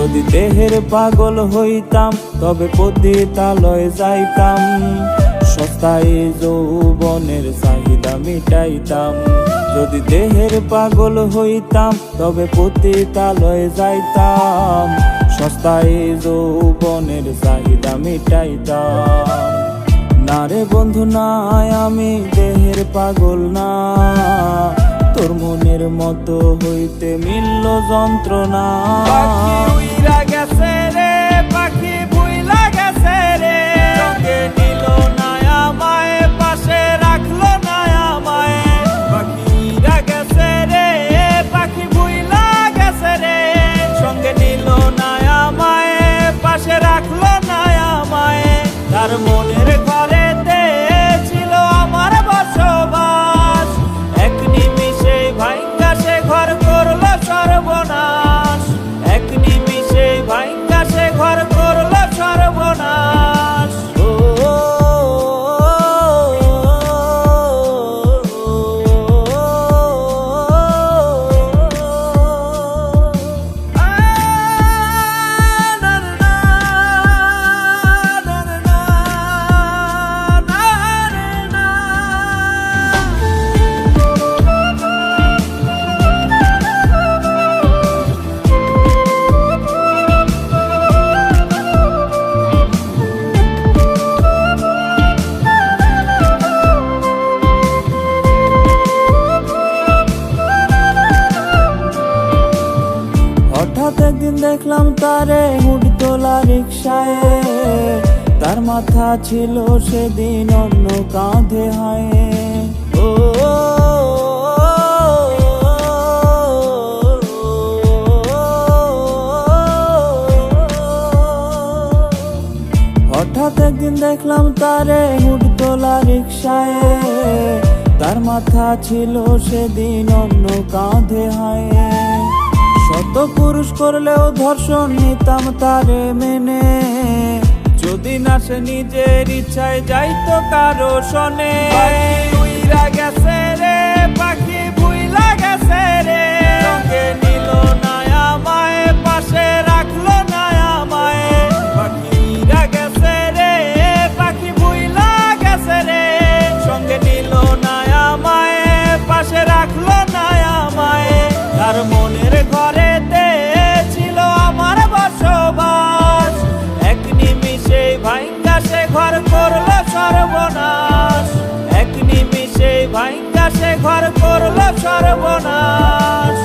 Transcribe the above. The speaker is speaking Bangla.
যদি দেহের পাগল হইতাম তবে পতিতালয়ে যাইতাম, সস্তায় যৌবনের চাহিদা মিটাইতাম। যদি দেহের পাগল হইতাম তবে পতিতালয়ে যাইতাম, সস্তায় যৌবনের চাহিদা মিটাইতাম। না রে বন্ধু নাই, আমি দেহের পাগল না, তোর মনের মতো হইতে মিলল যন্ত্রণা। পাখি উইরা গেছে রে, পাখি ভুইলা গেছে রে, সঙ্গে নিল না আমায়, পাশে রাখলো না আমায়। পাখি উইরা গেছে রে, পাখি ভুইলা গেছে রে, সঙ্গে নিল না আমায়, পাশে রাখলো না আমায়। তার মনের ঘরেতে ছিল আমার বসবাস, এক নিমিষে ভাঙ্গা সে ঘর করলো সর্বনাশ, এক নিমিষে ভাঙ্গা সে ঘর করলো সর্বনাশ। হঠাৎ একদিন দেখলাম তারে হুড তোলা রিক্সায়, তার মাথা ছিল সেদিন অন্য কাঁধে হায়। ও হঠাৎ একদিন দেখলাম তারে হুড তোলা রিক্সায়, তার মাথা ছিল সেদিন অন্য কাঁধে হায়। শত পুরুষ করলেও ধর্ষণ নিতাম তারে মেনে, যদি না সে নিজের ইচ্ছায় যাইতো কারো শোনে। পাখি উইরা গেছে রে, পাখি ভুইলা গেছে রে, সঙ্গে নিল না আমায়, পাশে রাখলো না আমায়। পাখি উইরা গেছে রে, পাখি ভুইলা গেছে রে, সঙ্গে নিল না আমায়, পাশে রাখলো না আমায়। তার মনের ঘরেতে ছিল আমার বসবাস, এক নিমিষে ভাঙ্গা সে ঘর করলো সর্বনাশ, এক নিমিষে ভাঙ্গা সে ঘর করলো সর্বনাশ।